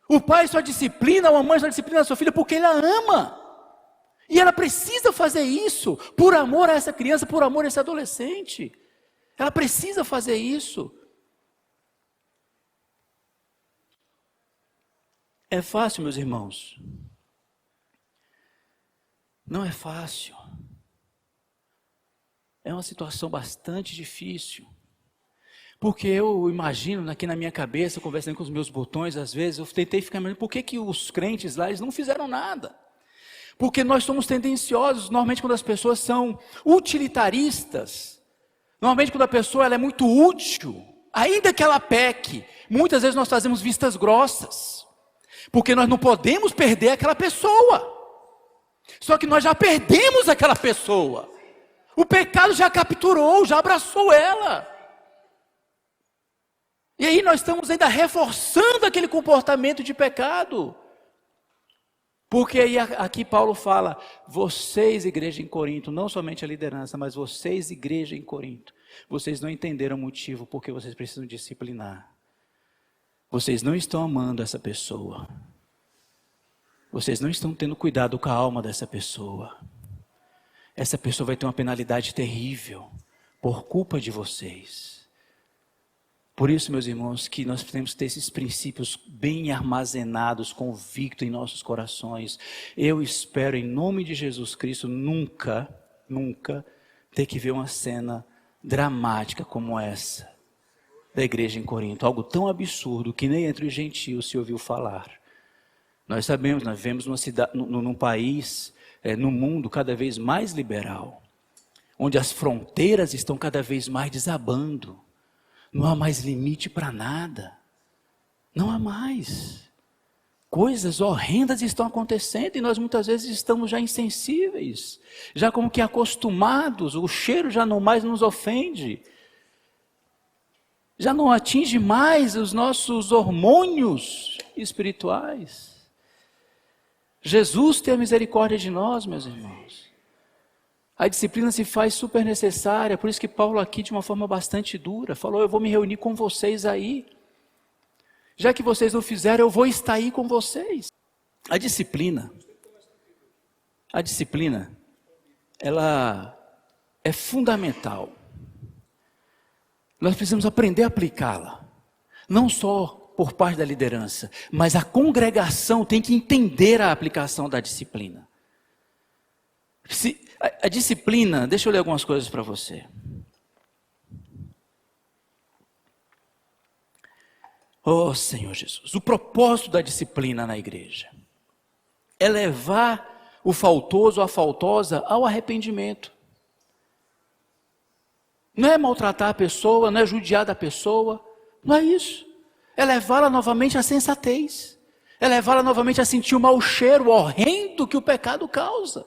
O pai só disciplina, ou a mãe só disciplina a sua filha porque ele a ama. E ela precisa fazer isso por amor a essa criança, por amor a esse adolescente. Ela precisa fazer isso. É fácil, meus irmãos? Não é fácil. É uma situação bastante difícil. Porque eu imagino aqui na minha cabeça, conversando com os meus botões, às vezes, eu tentei ficar imaginando por que os crentes lá, eles não fizeram nada. Porque nós somos tendenciosos, normalmente quando as pessoas são utilitaristas, normalmente quando a pessoa ela é muito útil, ainda que ela peque, muitas vezes nós fazemos vistas grossas, porque nós não podemos perder aquela pessoa. Só que nós já perdemos aquela pessoa. O pecado já capturou, já abraçou ela. E aí nós estamos ainda reforçando aquele comportamento de pecado. Porque aí aqui Paulo fala, vocês, igreja em Corinto, não somente a liderança, mas vocês, igreja em Corinto, vocês não entenderam o motivo porque vocês precisam disciplinar. Vocês não estão amando essa pessoa. Vocês não estão tendo cuidado com a alma dessa pessoa. Essa pessoa vai ter uma penalidade terrível por culpa de vocês. Por isso, meus irmãos, que nós temos que ter esses princípios bem armazenados, convictos em nossos corações. Eu espero, em nome de Jesus Cristo, nunca ter que ver uma cena dramática como essa da igreja em Corinto. Algo tão absurdo que nem entre os gentios se ouviu falar. Nós sabemos, nós vivemos num país, no mundo cada vez mais liberal, onde as fronteiras estão cada vez mais desabando. Não há mais limite para nada. Não há mais. Coisas horrendas estão acontecendo e nós muitas vezes estamos já insensíveis. Já como que acostumados, o cheiro já não mais nos ofende. Já não atinge mais os nossos hormônios espirituais. Jesus tem a misericórdia de nós, meus irmãos. A disciplina se faz super necessária, por isso que Paulo aqui de uma forma bastante dura, falou, eu vou me reunir com vocês aí. Já que vocês não fizeram, eu vou estar aí com vocês. A disciplina, ela é fundamental. Nós precisamos aprender a aplicá-la. Não só por parte da liderança, mas a congregação tem que entender a aplicação da disciplina. A disciplina, deixa eu ler algumas coisas para você. Oh Senhor Jesus, o propósito da disciplina na igreja é levar o faltoso ou a faltosa ao arrependimento. Não é maltratar a pessoa, não é judiar da pessoa, não é isso. É levá-la novamente à sensatez, é levá-la novamente a sentir o mau cheiro horrendo que o pecado causa.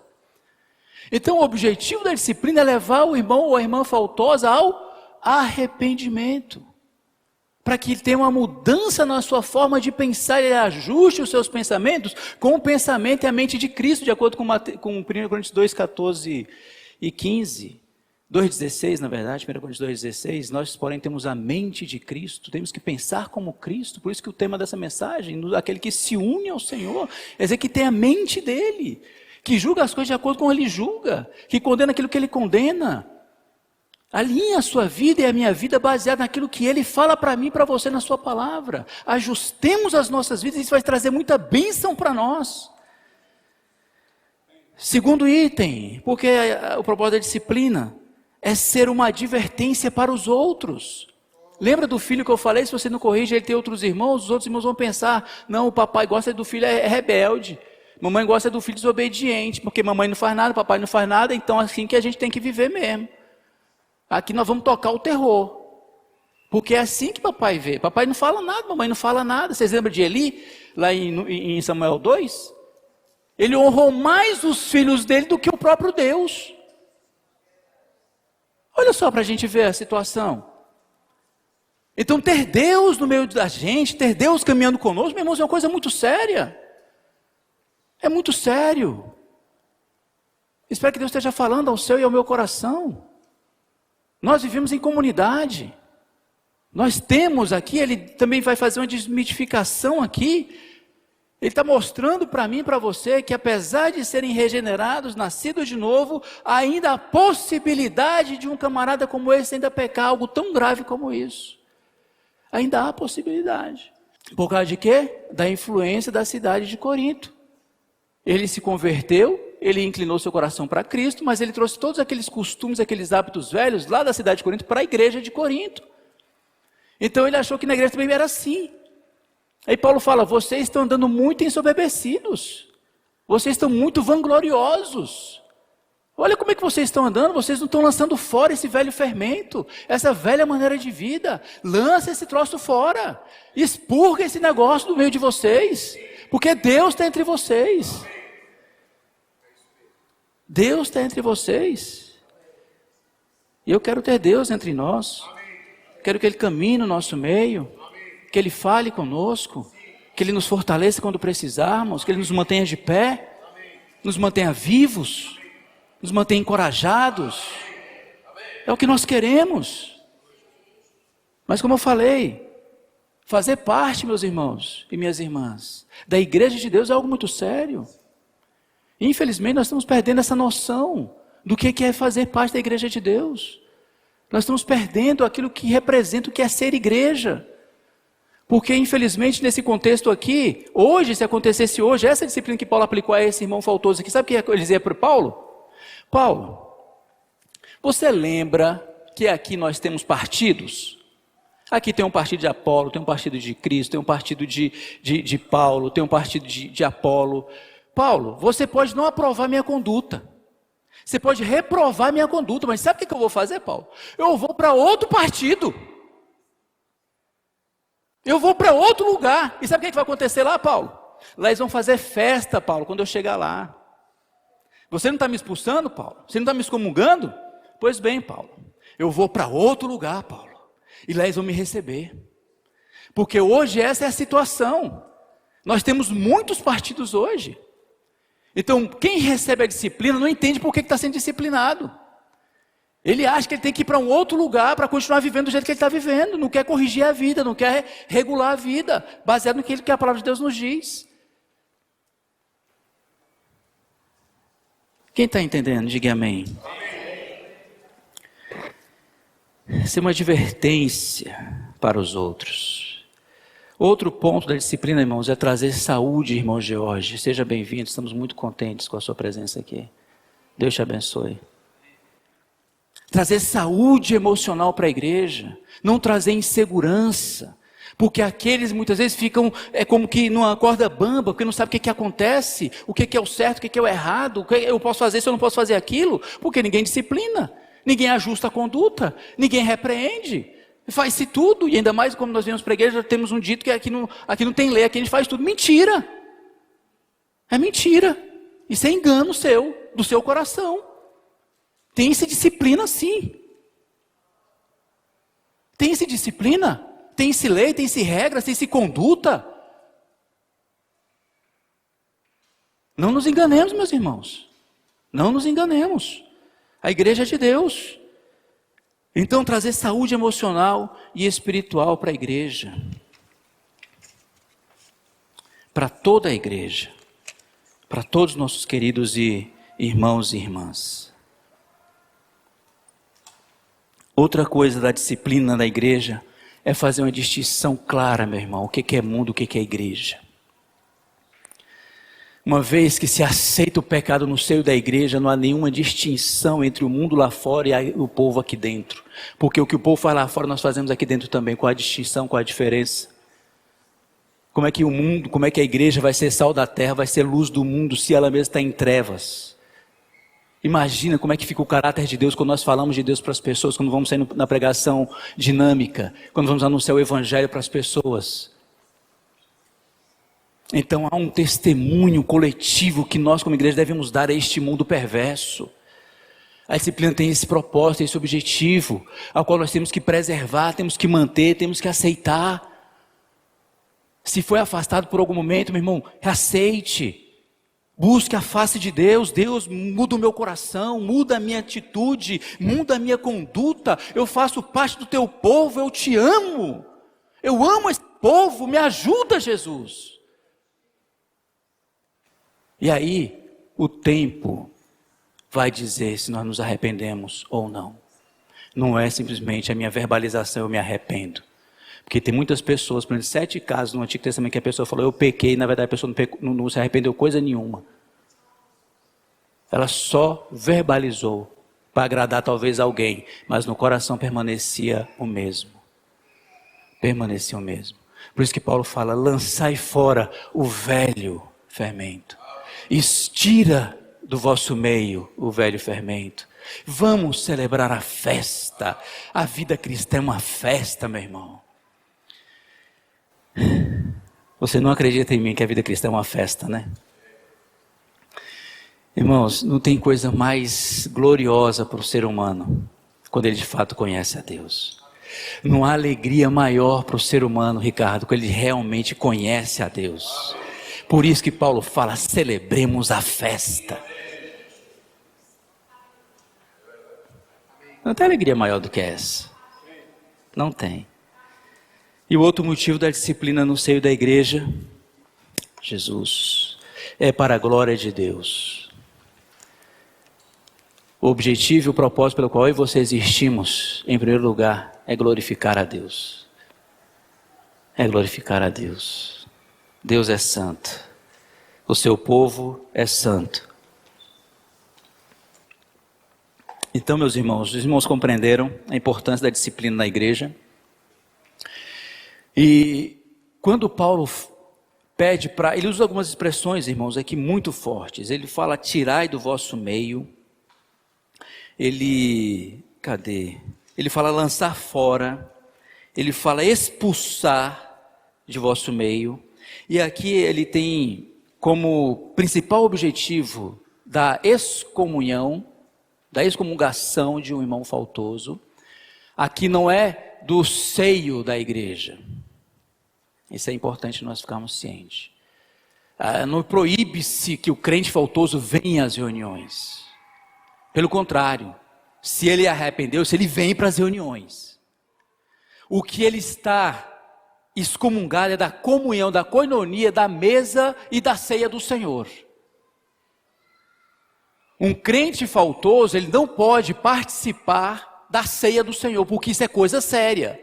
Então o objetivo da disciplina é levar o irmão ou a irmã faltosa ao arrependimento. Para que ele tenha uma mudança na sua forma de pensar, ele ajuste os seus pensamentos com o pensamento e a mente de Cristo, de acordo com 1 Coríntios 2, 14 e 15. 2,16 na verdade, 1 Coríntios 2,16, nós porém temos a mente de Cristo, temos que pensar como Cristo, por isso que o tema dessa mensagem, aquele que se une ao Senhor, é dizer que tem a mente dele, que julga as coisas de acordo com como ele julga, que condena aquilo que ele condena. Alinhe a sua vida e a minha vida baseada naquilo que ele fala para mim e para você na sua palavra. Ajustemos as nossas vidas, isso vai trazer muita bênção para nós. Segundo item, porque o propósito da disciplina é ser uma advertência para os outros. Lembra do filho que eu falei? Se você não corrige, ele tem outros irmãos, os outros irmãos vão pensar, não, o papai gosta do filho é rebelde. Mamãe gosta do filho desobediente, porque mamãe não faz nada, papai não faz nada, então assim que a gente tem que viver mesmo. Aqui nós vamos tocar o terror. Porque é assim que papai vê. Papai não fala nada, mamãe não fala nada. Vocês lembram de Eli, lá em Samuel 2? Ele honrou mais os filhos dele do que o próprio Deus. Olha só para a gente ver a situação. Então ter Deus no meio da gente, ter Deus caminhando conosco, meus irmãos, é uma coisa muito séria. É muito sério. Espero que Deus esteja falando ao seu e ao meu coração. Nós vivemos em comunidade. Nós temos aqui, ele também vai fazer uma desmitificação aqui, Ele está mostrando para mim e para você que apesar de serem regenerados, nascidos de novo, ainda há possibilidade de um camarada como esse ainda pecar algo tão grave como isso. Ainda há possibilidade. Por causa de quê? Da influência da cidade de Corinto. Ele se converteu, ele inclinou seu coração para Cristo, mas ele trouxe todos aqueles costumes, aqueles hábitos velhos lá da cidade de Corinto para a igreja de Corinto. Então ele achou que na igreja também era assim. Aí Paulo fala, vocês estão andando muito ensoberbecidos, vocês estão muito vangloriosos. Olha como é que vocês estão andando, vocês não estão lançando fora esse velho fermento, essa velha maneira de vida. Lança esse troço fora, expurga esse negócio do meio de vocês, porque Deus está entre vocês. Deus está entre vocês. E eu quero ter Deus entre nós. Quero que Ele caminhe no nosso meio, que Ele fale conosco, que Ele nos fortaleça quando precisarmos, que Ele nos mantenha de pé, nos mantenha vivos, nos mantenha encorajados. É o que nós queremos. Mas como eu falei, fazer parte, meus irmãos e minhas irmãs, da igreja de Deus é algo muito sério. Infelizmente nós estamos perdendo essa noção do que é fazer parte da igreja de Deus. Nós estamos perdendo aquilo que representa o que é ser igreja. Porque infelizmente nesse contexto aqui, hoje, se acontecesse hoje, essa disciplina que Paulo aplicou a esse irmão faltoso aqui, sabe o que ele dizia para Paulo? Paulo, você lembra que aqui nós temos partidos? Aqui tem um partido de Apolo, tem um partido de Cristo, tem um partido de Paulo, tem um partido de Apolo. Paulo, você pode não aprovar minha conduta, você pode reprovar minha conduta, mas sabe o que eu vou fazer, Paulo? Eu vou para outro partido, eu vou para outro lugar, e sabe o que vai acontecer lá, Paulo? Lá eles vão fazer festa, Paulo, quando eu chegar lá. Você não está me expulsando, Paulo? Você não está me excomungando? Pois bem, Paulo, eu vou para outro lugar, Paulo, e lá eles vão me receber, porque hoje essa é a situação, nós temos muitos partidos hoje. Então, quem recebe a disciplina não entende por que está sendo disciplinado. Ele acha que ele tem que ir para um outro lugar para continuar vivendo do jeito que ele está vivendo. Não quer corrigir a vida, não quer regular a vida, baseado no que a palavra de Deus nos diz. Quem está entendendo? Diga amém. Essa é uma advertência para os outros. Outro ponto da disciplina, irmãos, é trazer saúde, irmão George. Seja bem-vindo, estamos muito contentes com a sua presença aqui. Deus te abençoe. Trazer saúde emocional para a igreja, não trazer insegurança, porque aqueles muitas vezes ficam como que numa corda bamba, porque não sabe o que acontece, o que é o certo, o que é o errado, o que eu posso fazer se eu não posso fazer aquilo, porque ninguém disciplina, ninguém ajusta a conduta, ninguém repreende. Faz-se tudo, e ainda mais como nós viemos para a igreja, temos um dito que aqui não tem lei, aqui a gente faz tudo. Mentira! É mentira. Isso é engano seu, do seu coração. Tem-se disciplina sim. Tem-se disciplina, tem-se lei, tem-se regras, tem-se conduta. Não nos enganemos, meus irmãos. Não nos enganemos. A igreja é de Deus. Então, trazer saúde emocional e espiritual para a igreja. Para toda a igreja. Para todos os nossos queridos irmãos e irmãs. Outra coisa da disciplina da igreja é fazer uma distinção clara, meu irmão. O que é mundo, o que é igreja. Uma vez que se aceita o pecado no seio da igreja, não há nenhuma distinção entre o mundo lá fora e o povo aqui dentro. Porque o que o povo faz lá fora, nós fazemos aqui dentro também. Qual a distinção, qual a diferença? Como é que o mundo, como é que a igreja vai ser sal da terra, vai ser luz do mundo, se ela mesma está em trevas? Imagina como é que fica o caráter de Deus quando nós falamos de Deus para as pessoas, quando vamos sair na pregação dinâmica, quando vamos anunciar o evangelho para as pessoas. Então há um testemunho coletivo que nós como igreja devemos dar a este mundo perverso. A disciplina tem esse propósito, esse objetivo, ao qual nós temos que preservar, temos que manter, temos que aceitar. Se foi afastado por algum momento, meu irmão, aceite. Busque a face de Deus. Deus, muda o meu coração, muda a minha atitude, muda a minha conduta. Eu faço parte do teu povo, eu te amo. Eu amo esse povo, me ajuda, Jesus. E aí, o tempo vai dizer se nós nos arrependemos ou não. Não é simplesmente a minha verbalização, eu me arrependo. Porque tem muitas pessoas, por exemplo, 7 casos no Antigo Testamento que a pessoa falou, eu pequei, na verdade a pessoa não se arrependeu coisa nenhuma. Ela só verbalizou para agradar talvez alguém, mas no coração permanecia o mesmo. Permanecia o mesmo. Por isso que Paulo fala, lançai fora o velho fermento. Estira do vosso meio o velho fermento. Vamos celebrar a festa. A vida cristã é uma festa, meu irmão. Você não acredita em mim que a vida cristã é uma festa, né? Irmãos, não tem coisa mais gloriosa para o ser humano quando ele de fato conhece a Deus. Não há alegria maior para o ser humano, Ricardo, quando ele realmente conhece a Deus. Por isso que Paulo fala, celebremos a festa. Não tem alegria maior do que essa. Não tem. E o outro motivo da disciplina no seio da igreja, Jesus, é para a glória de Deus. O objetivo e o propósito pelo qual eu e você existimos, em primeiro lugar, é glorificar a Deus. É glorificar a Deus. Deus é santo. O seu povo é santo. Então, meus irmãos, os irmãos compreenderam a importância da disciplina na igreja. E quando Paulo pede para... Ele usa algumas expressões, irmãos, aqui muito fortes. Ele fala, tirai do vosso meio. Ele fala lançar fora. Ele fala expulsar de vosso meio. E aqui ele tem como principal objetivo da excomunhão, da excomungação de um irmão faltoso. Aqui não é do seio da igreja. Isso é importante nós ficarmos cientes. Não proíbe-se que o crente faltoso venha às reuniões. Pelo contrário, se ele arrependeu, se ele vem para as reuniões. O que ele está excomungado é da comunhão, da koinonia, da mesa e da ceia do Senhor. Um crente faltoso, ele não pode participar da ceia do Senhor, porque isso é coisa séria.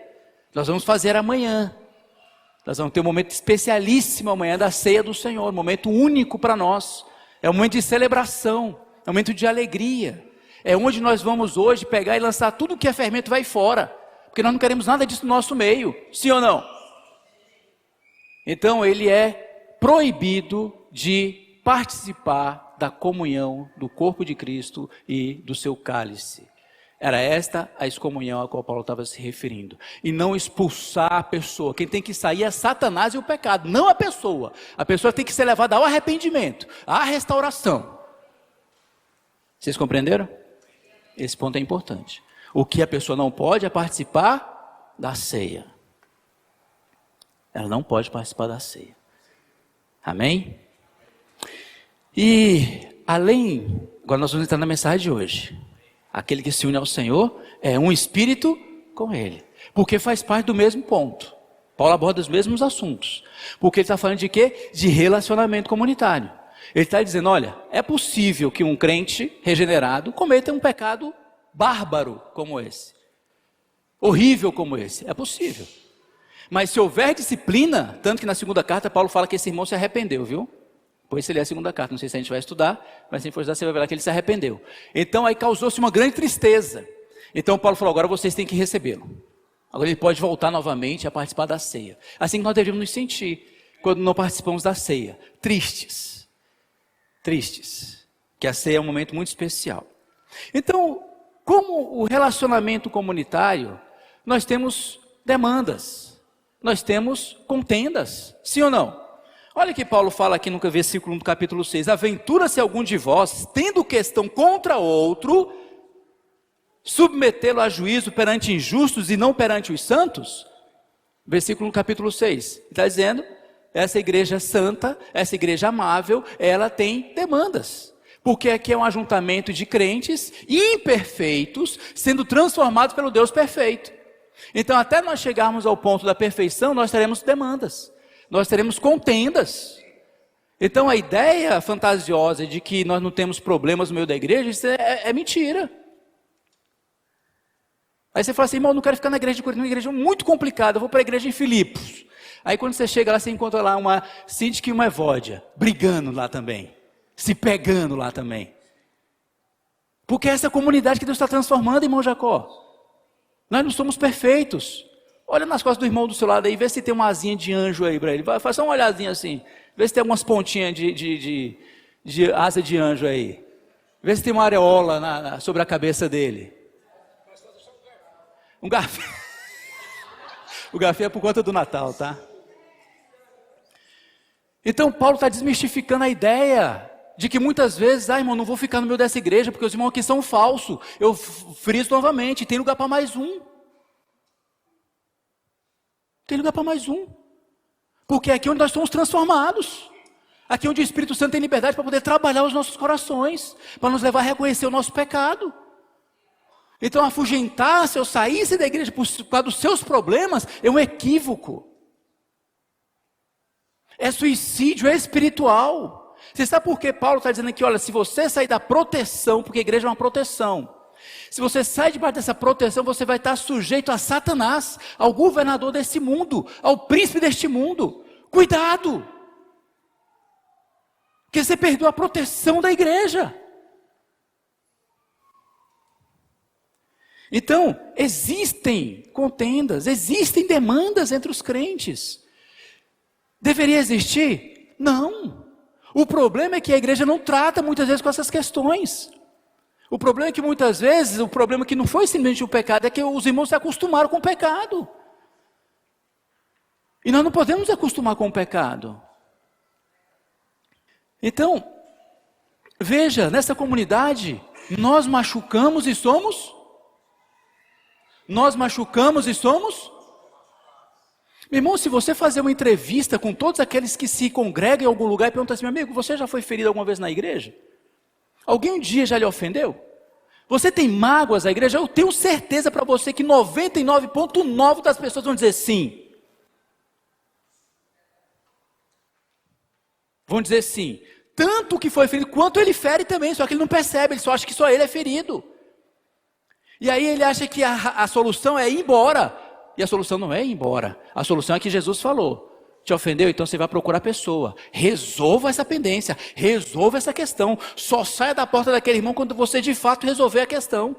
Nós vamos fazer amanhã. Nós vamos ter um momento especialíssimo amanhã da ceia do Senhor, um momento único para nós. É um momento de celebração, é um momento de alegria. É onde nós vamos hoje pegar e lançar tudo que é fermento vai fora. Porque nós não queremos nada disso no nosso meio, sim ou não? Então ele é proibido de participar da comunhão do corpo de Cristo e do seu cálice. Era esta a excomunhão a qual Paulo estava se referindo. E não expulsar a pessoa. Quem tem que sair é Satanás e o pecado, não a pessoa. A pessoa tem que ser levada ao arrependimento, à restauração. Vocês compreenderam? Esse ponto é importante. O que a pessoa não pode é participar da ceia. Ela não pode participar da ceia. Amém? E além, agora nós vamos entrar na mensagem de hoje. Aquele que se une ao Senhor é um espírito com Ele. Porque faz parte do mesmo ponto. Paulo aborda os mesmos assuntos. Porque ele está falando de quê? De relacionamento comunitário. Ele está dizendo, olha, é possível que um crente regenerado cometa um pecado bárbaro como esse. Horrível como esse. É possível. Mas se houver disciplina, tanto que na segunda carta Paulo fala que esse irmão se arrependeu, viu? Pois se ler a segunda carta, não sei se a gente vai estudar, mas se for estudar, você vai ver que ele se arrependeu. Então aí causou-se uma grande tristeza. Então Paulo falou, agora vocês têm que recebê-lo. Agora ele pode voltar novamente a participar da ceia. Assim que nós devemos nos sentir, quando não participamos da ceia. Tristes. Tristes. Que a ceia é um momento muito especial. Então, como o relacionamento comunitário, nós temos demandas. Nós temos contendas. Sim ou não? Olha que Paulo fala aqui no versículo 1 do capítulo 6. Aventura-se algum de vós, tendo questão contra outro, submetê-lo a juízo perante injustos e não perante os santos? Versículo 1 capítulo 6. Está dizendo, essa igreja santa, essa igreja amável, ela tem demandas. Porque aqui é um ajuntamento de crentes imperfeitos, sendo transformados pelo Deus perfeito. Então até nós chegarmos ao ponto da perfeição, nós teremos demandas. Nós teremos contendas. Então a ideia fantasiosa de que nós não temos problemas no meio da igreja, isso é mentira. Aí você fala assim, irmão, eu não quero ficar na igreja de Corinto, uma igreja muito complicada, eu vou para a igreja em Filipos. Aí quando você chega lá, você encontra lá uma Síndica e uma Evódia, brigando lá também, se pegando lá também. Porque essa é a comunidade que Deus está transformando, irmão Jacó. Nós não somos perfeitos. Olha nas costas do irmão do seu lado aí, vê se tem uma asinha de anjo aí para ele. Faz só uma olhadinha assim, vê se tem algumas pontinhas de asa de anjo aí. Vê se tem uma areola sobre a cabeça dele. Um garfinho. O garfinho é por conta do Natal, tá? Então Paulo está desmistificando a ideia de que muitas vezes, irmão, não vou ficar no meio dessa igreja, porque os irmãos aqui são falsos. Eu friso novamente, tem lugar para mais um. Tem lugar para mais um. Porque é aqui onde nós somos transformados. Aqui onde o Espírito Santo tem liberdade para poder trabalhar os nossos corações, para nos levar a reconhecer o nosso pecado. Então, afugentar-se ou sair-se da igreja por causa dos seus problemas é um equívoco. É suicídio espiritual. Você sabe por que Paulo está dizendo aqui, olha, se você sair da proteção, porque a igreja é uma proteção. Se você sai debaixo dessa proteção, você vai estar sujeito a Satanás, ao governador desse mundo, ao príncipe deste mundo. Cuidado! Porque você perdeu a proteção da igreja. Então, existem contendas, existem demandas entre os crentes. Deveria existir? Não. O problema é que a igreja não trata muitas vezes com essas questões. O problema é que muitas vezes, o problema que não foi simplesmente o pecado, é que os irmãos se acostumaram com o pecado. E nós não podemos nos acostumar com o pecado. Então, veja, nessa comunidade, nós machucamos e somos... Nós machucamos e somos? Meu irmão, se você fazer uma entrevista com todos aqueles que se congregam em algum lugar e perguntar assim, meu amigo, você já foi ferido alguma vez na igreja? Alguém um dia já lhe ofendeu? Você tem mágoas à igreja? Eu tenho certeza para você que 99,9% das pessoas vão dizer sim. Vão dizer sim. Tanto que foi ferido, quanto ele fere também, só que ele não percebe, ele só acha que só ele é ferido. E aí ele acha que a solução é ir embora. E a solução não é ir embora. A solução é que Jesus falou. Te ofendeu? Então você vai procurar a pessoa. Resolva essa pendência. Resolva essa questão. Só saia da porta daquele irmão quando você de fato resolver a questão.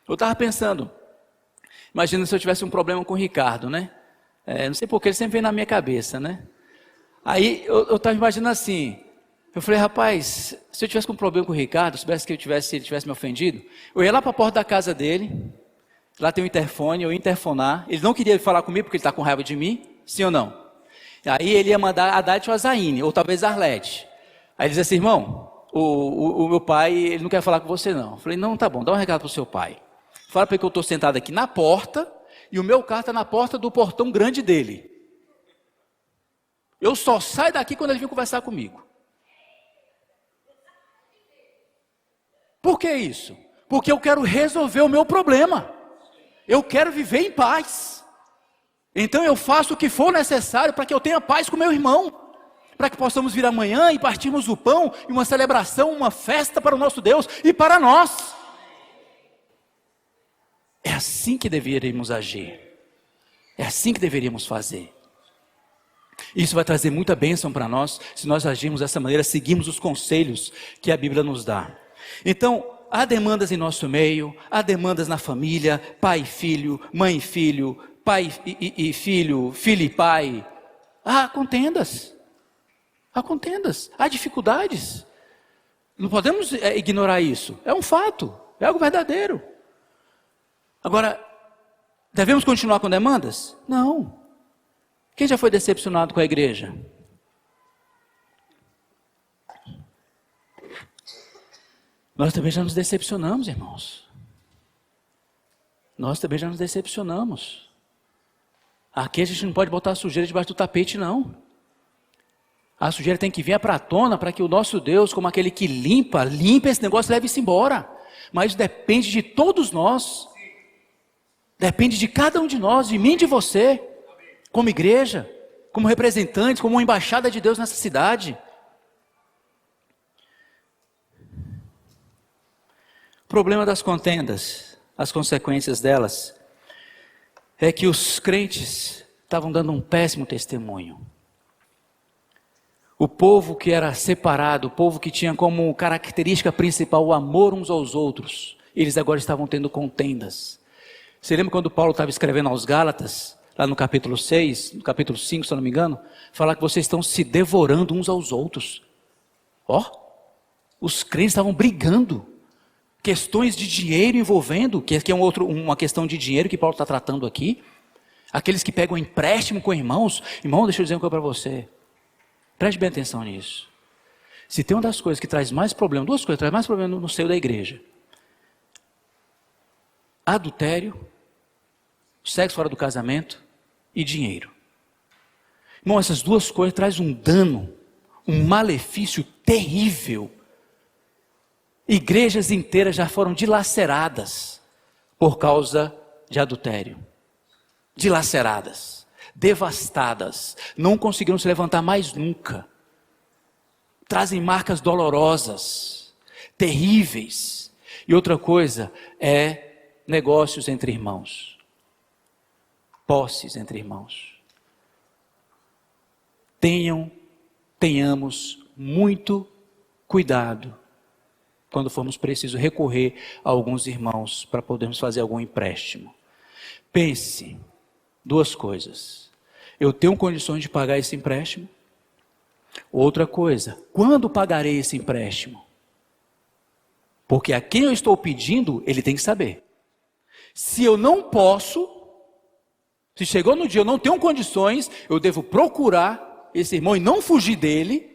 Eu estava pensando. Imagina se eu tivesse um problema com o Ricardo, né? Não sei porque ele sempre vem na minha cabeça, né? Aí eu estava imaginando assim. Eu falei, rapaz, se eu tivesse com um problema com o Ricardo, soubesse que ele tivesse me ofendido, eu ia lá para a porta da casa dele, lá tem um interfone, eu ia interfonar, ele não queria falar comigo porque ele está com raiva de mim, sim ou não? Aí ele ia mandar a Haddad ou a Zaine, ou talvez a Arlete. Aí ele dizia assim, irmão, o meu pai, ele não quer falar com você não. Eu falei, não, tá bom, dá um recado para o seu pai. Fala para ele que eu estou sentado aqui na porta, e o meu carro está na porta do portão grande dele. Eu só saio daqui quando ele vir conversar comigo. Por que isso? Porque eu quero resolver o meu problema. Eu quero viver em paz. Então eu faço o que for necessário para que eu tenha paz com meu irmão. Para que possamos vir amanhã e partirmos o pão, e uma celebração, uma festa para o nosso Deus e para nós. É assim que deveríamos agir. É assim que deveríamos fazer. Isso vai trazer muita bênção para nós, se nós agirmos dessa maneira, seguimos os conselhos que a Bíblia nos dá. Então, há demandas em nosso meio, há demandas na família, pai e filho, mãe e filho, pai e filho, filho e pai. Há contendas, há dificuldades. Não podemos ignorar isso, é um fato, é algo verdadeiro. Agora, devemos continuar com demandas? Não. Quem já foi decepcionado com a igreja? Nós também já nos decepcionamos, irmãos. Nós também já nos decepcionamos. Aqui a gente não pode botar a sujeira debaixo do tapete, não. A sujeira tem que vir para a tona para que o nosso Deus, como aquele que limpa esse negócio e leve isso embora. Mas isso depende de todos nós. Depende de cada um de nós, de mim e de você. Como igreja, como representantes, como uma embaixada de Deus nessa cidade. problema das contendas, as consequências delas, é que os crentes estavam dando um péssimo testemunho. O povo que era separado, o povo que tinha como característica principal o amor uns aos outros, eles agora estavam tendo contendas. Você lembra quando Paulo estava escrevendo aos Gálatas, lá no capítulo 6, no capítulo 5, se eu não me engano, fala que vocês estão se devorando uns aos outros. Os crentes estavam brigando, questões de dinheiro envolvendo, que é uma questão de dinheiro que Paulo está tratando aqui. Aqueles que pegam empréstimo com irmãos, deixa eu dizer uma coisa para você. Preste bem atenção nisso. Se tem uma das coisas que traz mais problema, duas coisas que traz mais problema no seio da igreja: adultério, sexo fora do casamento e dinheiro. Irmão, essas duas coisas trazem um dano, um malefício terrível. Igrejas inteiras já foram dilaceradas por causa de adultério. Dilaceradas, devastadas, não conseguiram se levantar mais nunca. Trazem marcas dolorosas, terríveis. E outra coisa é negócios entre irmãos, posses entre irmãos. Tenhamos muito cuidado quando formos preciso recorrer a alguns irmãos para podermos fazer algum empréstimo. Pense, duas coisas: eu tenho condições de pagar esse empréstimo? Outra coisa, quando pagarei esse empréstimo? Porque a quem eu estou pedindo, ele tem que saber. Se eu não posso, se chegou no dia eu não tenho condições, eu devo procurar esse irmão e não fugir dele,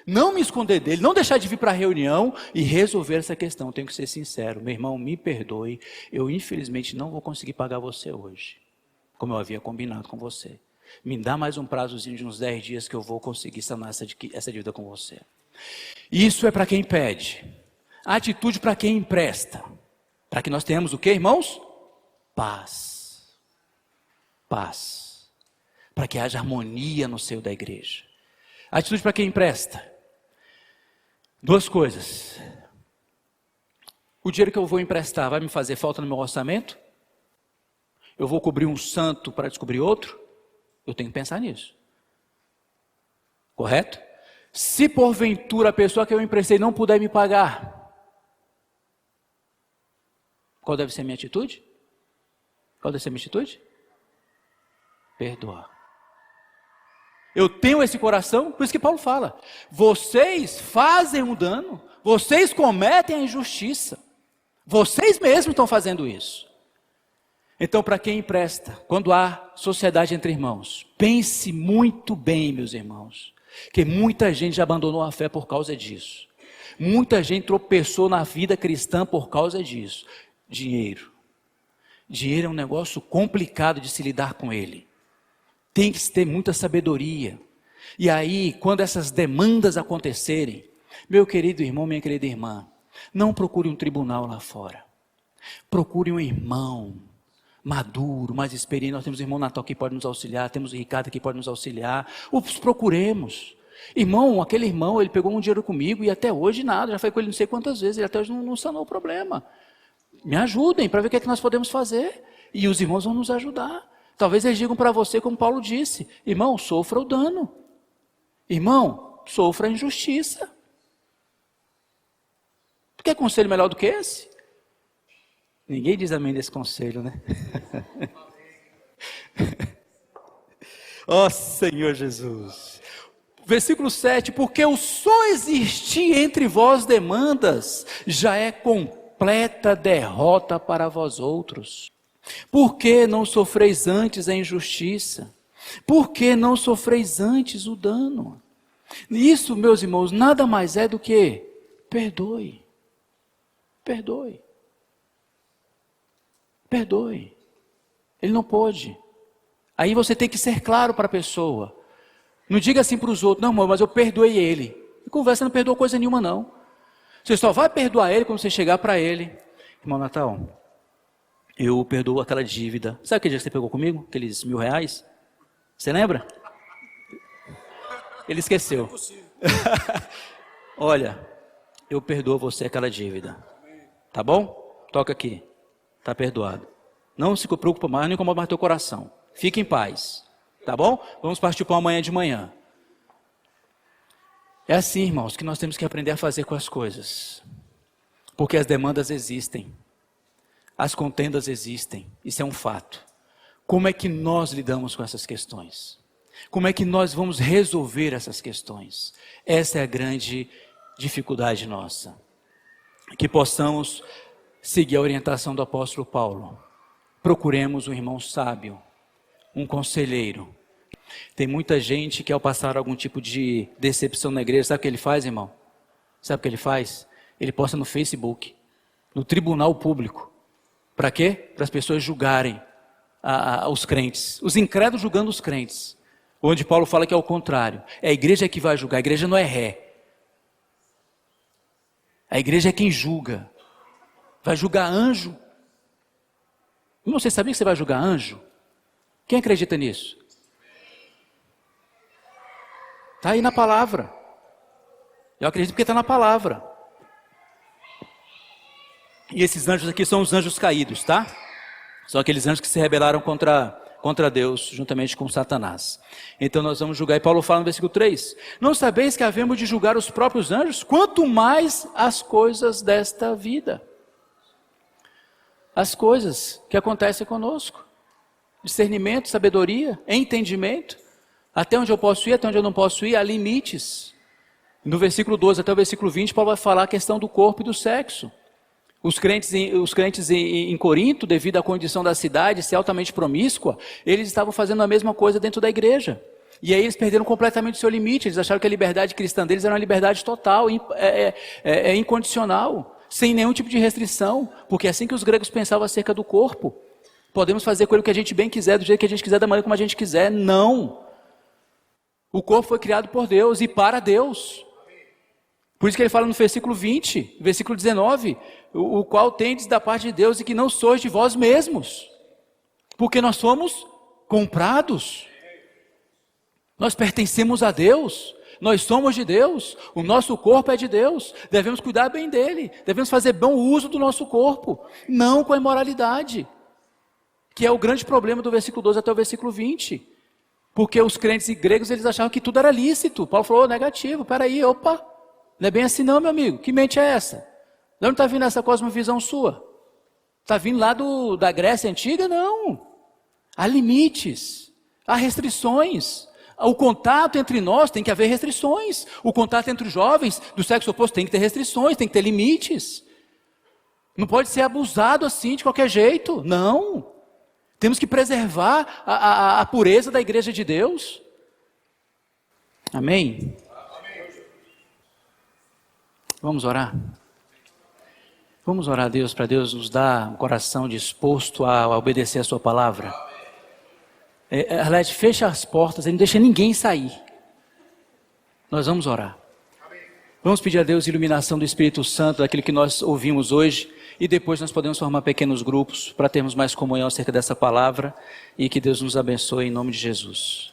não me esconder dele, não deixar de vir para a reunião e resolver essa questão. Tenho que ser sincero: meu irmão, me perdoe, eu infelizmente não vou conseguir pagar você hoje, como eu havia combinado com você. Me dá mais um prazozinho de uns 10 dias que eu vou conseguir sanar essa dívida com você. Isso é para quem pede. A atitude para quem empresta. Para que nós tenhamos o que, irmãos? Paz. Paz. Para que haja harmonia no seio da igreja. A atitude para quem empresta. Duas coisas. O dinheiro que eu vou emprestar vai me fazer falta no meu orçamento? Eu vou cobrir um santo para descobrir outro? Eu tenho que pensar nisso. Correto? Se porventura a pessoa que eu emprestei não puder me pagar, qual deve ser a minha atitude? Qual deve ser a minha atitude? Perdoar. Eu tenho esse coração, por isso que Paulo fala: vocês fazem um dano, vocês cometem a injustiça, vocês mesmos estão fazendo isso. Então, para quem empresta, quando há sociedade entre irmãos, pense muito bem, meus irmãos, que muita gente já abandonou a fé por causa disso. Muita gente tropeçou na vida cristã por causa disso. Dinheiro. Dinheiro é um negócio complicado de se lidar com ele. Tem que ter muita sabedoria. E aí, quando essas demandas acontecerem, meu querido irmão, minha querida irmã, não procure um tribunal lá fora. Procure um irmão maduro, mais experiente. Nós temos o irmão Natal que pode nos auxiliar, temos o Ricardo que pode nos auxiliar. Os procuremos. Irmão, aquele irmão, ele pegou um dinheiro comigo e até hoje nada, já foi com ele não sei quantas vezes, ele até hoje não sanou o problema. Me ajudem para ver o que é que nós podemos fazer. E os irmãos vão nos ajudar. Talvez eles digam para você, como Paulo disse: irmão, sofra o dano. Irmão, sofra a injustiça. Tu quer conselho melhor do que esse? Ninguém diz amém desse conselho, né? Ó Senhor Jesus. Versículo 7: porque o só existir entre vós demandas, já é completa derrota para vós outros. Por que não sofreis antes a injustiça? Por que não sofreis antes o dano? Isso, meus irmãos, nada mais é do que perdoe. Perdoe. Perdoe. Ele não pôde. Aí você tem que ser claro para a pessoa. Não diga assim para os outros: não, irmão, mas eu perdoei ele. E conversa não perdoou coisa nenhuma, não. Você só vai perdoar ele quando você chegar para ele: irmão Natal, eu perdoo aquela dívida. Sabe aquele dia que você pegou comigo? Aqueles R$1.000? Você lembra? Ele esqueceu. Olha, eu perdoo você aquela dívida. Tá bom? toca aqui, está perdoado. Não se preocupa mais, não incomoda mais teu coração. Fique em paz, tá bom? Vamos partir para amanhã de manhã. É assim, irmãos, que nós temos que aprender a fazer com as coisas. Porque as demandas existem. As contendas existem. Isso é um fato. Como é que nós lidamos com essas questões? Como é que nós vamos resolver essas questões? Essa é a grande dificuldade nossa. Que possamos seguir a orientação do apóstolo Paulo. Procuremos um irmão sábio, um conselheiro. Tem muita gente que ao passar algum tipo de decepção na igreja, sabe o que ele faz, irmão? Sabe o que ele faz? Ele posta no Facebook, no tribunal público. Para quê? Para as pessoas julgarem os crentes. Os incrédulos julgando os crentes. Onde Paulo fala que é o contrário. É a igreja que vai julgar, a igreja não é ré. A igreja é quem julga. Vai julgar anjo. Irmão, você sabia que você vai julgar anjo? Quem acredita nisso? Está aí na palavra. Eu acredito porque está na palavra. E esses anjos aqui são os anjos caídos, tá? São aqueles anjos que se rebelaram contra Deus, juntamente com Satanás. Então nós vamos julgar. E Paulo fala no versículo 3. Não sabeis que havemos de julgar os próprios anjos? Quanto mais as coisas desta vida. As coisas que acontecem conosco. Discernimento, sabedoria, entendimento. Até onde eu posso ir, até onde eu não posso ir, há limites. No versículo 12 até o versículo 20, Paulo vai falar a questão do corpo e do sexo. Os crentes em Corinto, devido à condição da cidade ser altamente promíscua, eles estavam fazendo a mesma coisa dentro da igreja. E aí eles perderam completamente o seu limite. Eles acharam que a liberdade cristã deles era uma liberdade total, incondicional, sem nenhum tipo de restrição. Porque é assim que os gregos pensavam acerca do corpo. Podemos fazer com ele o que a gente bem quiser, do jeito que a gente quiser, da maneira como a gente quiser. Não. O corpo foi criado por Deus e para Deus. Por isso que ele fala no versículo 20, versículo 19, o qual tendes da parte de Deus e que não sois de vós mesmos. Porque nós somos comprados. Nós pertencemos a Deus. Nós somos de Deus. O nosso corpo é de Deus. Devemos cuidar bem dele. Devemos fazer bom uso do nosso corpo. Não com a imoralidade. Que é o grande problema do versículo 12 até o versículo 20. Porque os crentes gregos, eles achavam que tudo era lícito. Paulo falou, negativo, peraí, opa. Não é bem assim não, meu amigo. Que mente é essa? De onde está vindo essa cosmovisão sua? Está vindo lá da Grécia Antiga? Não. Há limites, há restrições. O contato entre nós tem que haver restrições. O contato entre os jovens do sexo oposto tem que ter restrições, tem que ter limites. Não pode ser abusado assim de qualquer jeito. Não. Temos que preservar a pureza da igreja de Deus. Amém? Vamos orar? Vamos orar a Deus, para Deus nos dar um coração disposto a obedecer a sua palavra. Arlete, fecha as portas, não deixa ninguém sair. Nós vamos orar. Vamos pedir a Deus iluminação do Espírito Santo, daquilo que nós ouvimos hoje. E depois nós podemos formar pequenos grupos para termos mais comunhão acerca dessa palavra. E que Deus nos abençoe em nome de Jesus.